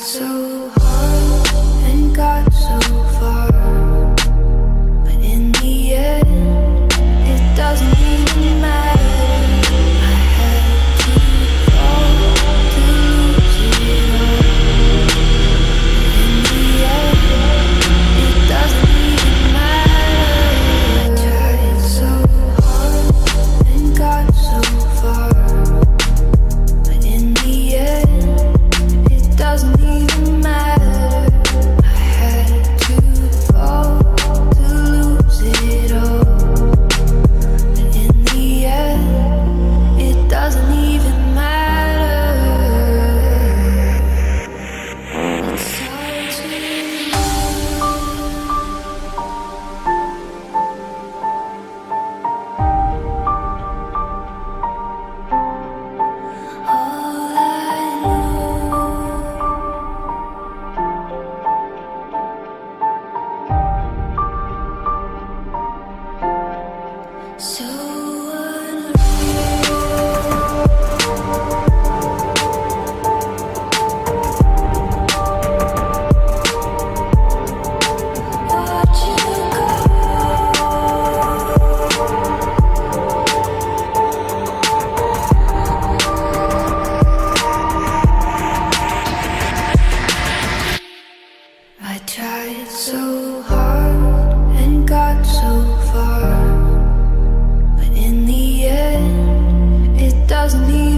so hard and got so far, but in the end, it doesn't even matter. I had to fall to lose it all, but in the end, it doesn't even matter. I tried so hard and got so far, but in the end, it doesn't even matter. I had to fall to lose it all, but in the end, it doesn't even matter. It's hard to all I know. So unreal. Watch you go. I tried so hard and got so far, but in the end, it doesn't even